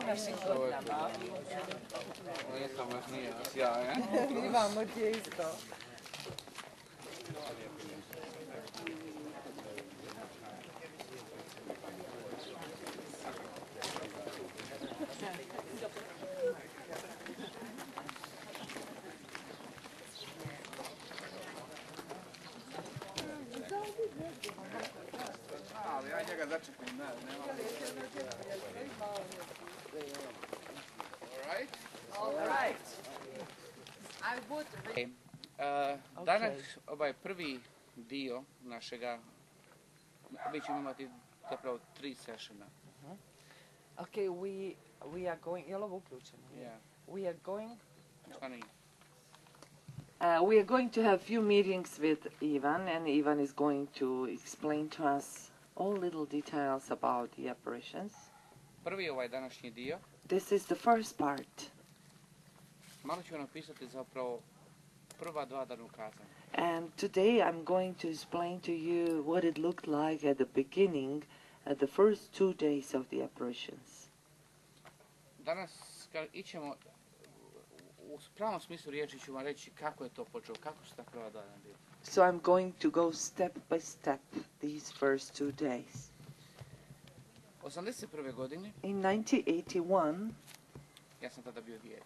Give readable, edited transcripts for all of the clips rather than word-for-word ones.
našim godinama. Nisam baš nije sjajan. Imamo ti je isto. Ali ja njega začepim, ne, nema. Alright. I would... Danas ovaj prvi dio našega, mi ćemo imati zapravo 3 sessiona. Okay, we are going... Je li ovo uključeno? Yeah. We are going... Šta nije? We are going to have few meetings with Ivan, and Ivan is going to explain to us all little details about the apparitions. Prvi ovaj današnji dio. This is the first part. Malo ću vam napisati zapravo prva 2 dana ukazanja. And today I'm going to explain to you what it looked like at the beginning, at the first 2 days of the apparitions. Danas kad ićemo u pravom smislu riječi ću vam reći kako je to počelo, kako su ta prva 2 dana bila. So I'm going to go step by step these first 2 days. 81. godine, In 1981, ja sam tada bio dijete.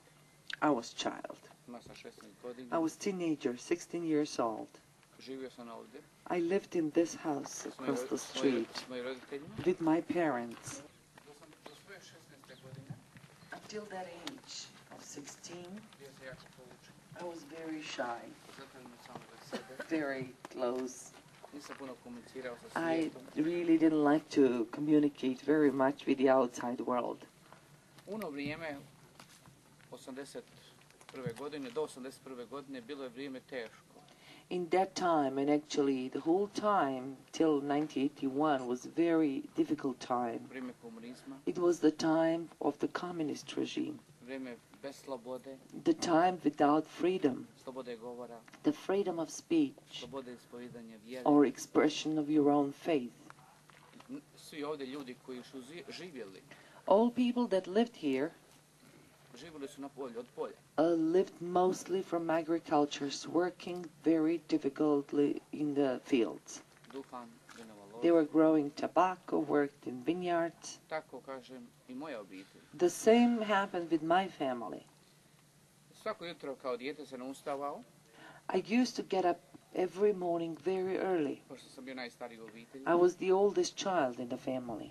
I was child. Imao sam 16 godina. I was teenager, 16 years old. Živio sam ovdje. I lived in this house across the street S mojim roditeljima. with my parents. Do svoje 16. godine Until that age of 16, bio sam jako povučen. I was very shy, Zatvoren sam za sebe. very close. Nisam puno komunicirao sa I svijetom. really didn't like to communicate very much with the outside world. Uno vrijeme, 81. godine, do 81. godine, bilo je vrijeme teško. In that time, and actually the whole time till 1981 was very difficult time. Vrijeme komunizma, It was the time of the communist regime, vrijeme bez slobode, the time without freedom, slobode govora, the freedom of speech slobode ispovedanja vjere. or expression of your own faith. Svi ovdje ljudi koji su živjeli, All people that lived here živjeli su na polju, od polja. lived mostly from agricultures, working very difficultly in the fields. Duhan, vinova They loza. were growing tobacco, worked in vineyards. Tako kažem i moja obitelj. The same happened with my family. Svako jutro kao dijete se naustavao, I used to get up every morning very early. pošto sam bio najstariji u obitelji. I was the oldest child in the family.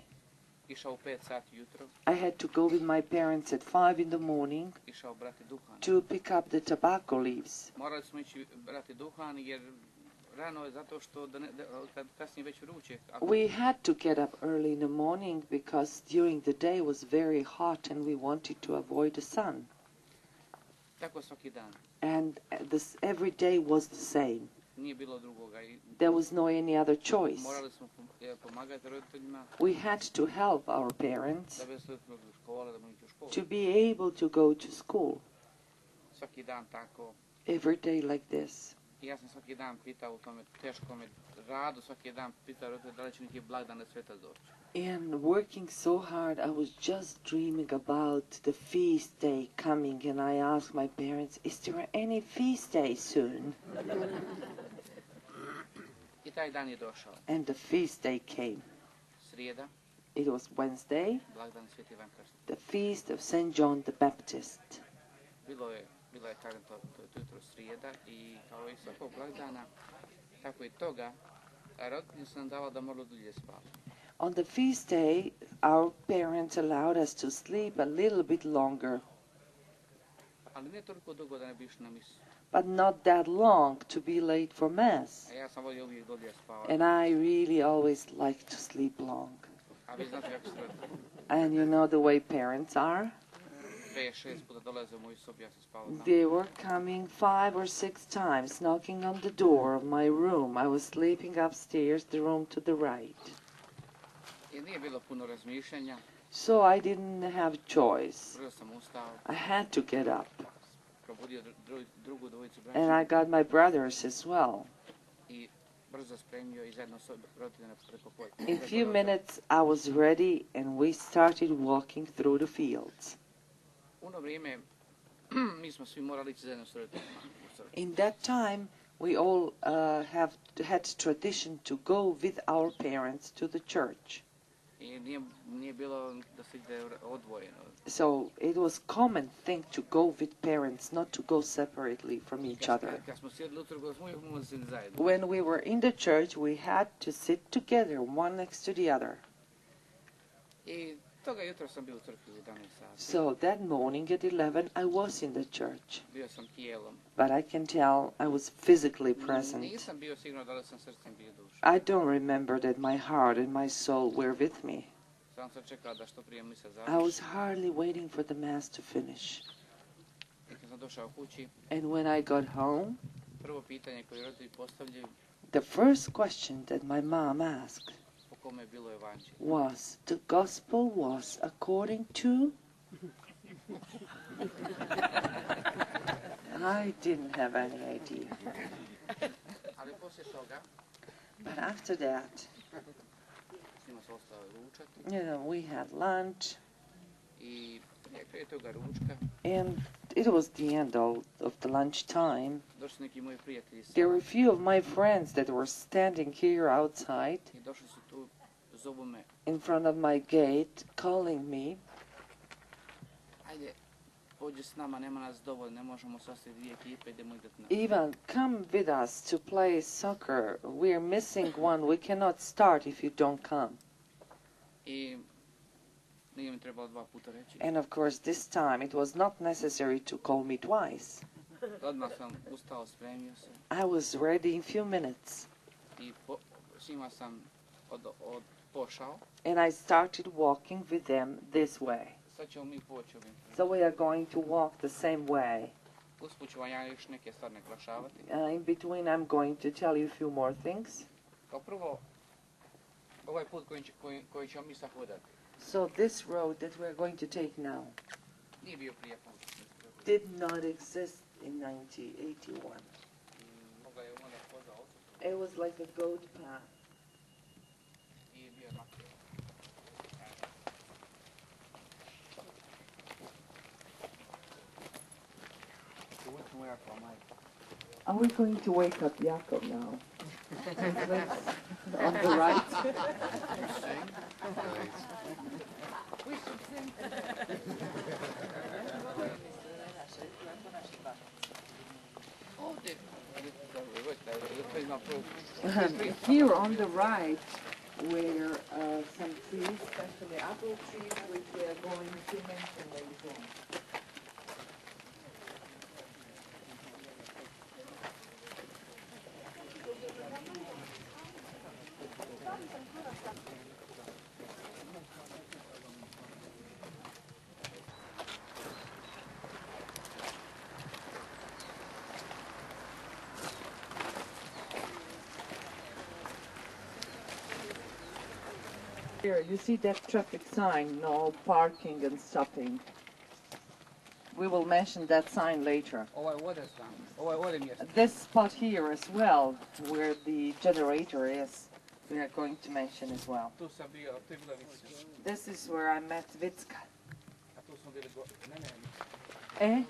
Išao u 5 sati jutro, I had to go with my parents at 5 in the morning išao brati duhan. to pick up the tobacco leaves. Morali smo ići brati duhan jer rano je zato što kad kasnije već vruće. We had to get up early in the morning because during the day was very hot and we wanted to avoid the sun. Tako svaki dan. And every day was the same. Nije bilo drugoga. I There was no any other choice. morali smo pomagati roditeljima We had to help our parents da bi se mogli u škole, da mogli u školu. to be able to go to school Svaki dan tako. every day like this. I ja sam svaki dan pitao u tome teškome radu, svaki dan pitao roditelja da li će neki blagdan na svetac doći. And working so hard, I was just dreaming about the feast day coming, and I asked my parents, is there any feast day soon? I taj dan je došao. And the feast day came. Srijeda, It was Wednesday, blagdan Sveti Ivan Krstitelj. the feast of St. John the Baptist. Bila je kažem to jutro srijeda i kao i svakog blagdana, tako i toga, roditelji su nam davali da moramo dulje spavati. On the feast day, our parents allowed us to sleep a little bit longer, Ali ne toliko dugo da ne bi išli na misu. but not that long to be late for Mass. A ja sam volio uvijek dulje spavati. And I really always like to sleep long. A vi znate kako se roditelji. And you know the way parents are. 5-6 puta dolaze u moju sobu, ja sam spavao tamo. They were coming 5 or 6 times, knocking on the door of my room. I was sleeping upstairs, the room to the right. I nije bilo puno razmišljanja. So I didn't have choice. Prvo sam ustao, I had to get up. probudio drugu dvojicu And I braća got my brothers as well. i brzo spremio I zajedno s roditeljima preko polja. In few minutes I was ready and we started walking through the fields. U ono vrijeme mi smo svi morali ići zajedno s roditeljima u crkvu. In that time we all had tradition to go with our parents to the church. I nije bilo da se ide odvojeno. So it was common thing to go with parents, not to go separately from each other. Kad smo sjedili u crkvu, smo uvijek mogli sjediti zajedno. When we were in the church, we had to sit together, one next to the other. I toga jutra sam bio u crkvi u 11 sati. So that morning at 11, I was in the church. Bio sam tijelom. But I can tell I was physically present. Nisam bio siguran da li sam srcem bio dušom. I don't remember that my heart and my soul were with me. Sam sam čekao da što prije misa I završi. was hardly waiting for the mass to finish. I kad sam došao kući, And when I got home, prvo pitanje koje roditelji postavljaju, the first question that my mom asked po kome je bilo evanđelje. was, the gospel was according to? I didn't have any idea. Ali poslije toga, But after that, s njima su ostali ručati we had lunch, I prije toga ručka and it was the end of the lunch time. došli neki moji prijatelji There were a few of my friends that were standing here outside I došli su tu, zovu me, in front of my gate, calling me. ajde, pođi s nama, nema nas dovoljno, ne možemo sastaviti dvije ekipe, idemo igrati na... Ivan, come with us to play soccer. We're missing one. We cannot start if you don't come. I nije mi trebalo 2 puta reći. And of course, this time it was not necessary to call me twice. Odmah sam ustao, spremio se I was ready in few minutes. I s njima sam pošao. And I started walking with them this way. Sad ćemo mi poći ovim. So we are going to walk the same way. Usput ću vam ja još neke stvari naglašavati. In between, I'm going to tell you a few more things. Kao prvo, ovaj put koji ćemo mi sad hodati, So this road that we're going to take now nije bio prije put. did not exist in 1981. Mogla je onda hoda otok It was like a goat path. I bio makro. Are we going to wake up Jakob now? On the right. Ovdje. Here on the right were some trees, especially apple trees, which we are going to mention later on. Here, you see that traffic sign, no parking and stopping. We will mention that sign later. Ovo je ovdje sam, ovo je ovdje mjesto. This spot here as well, where the generator is, we are going to mention as well. Tu sam bio, tu je bila Vica. This is where I met Vitska. A tu smo bili ne. Eh?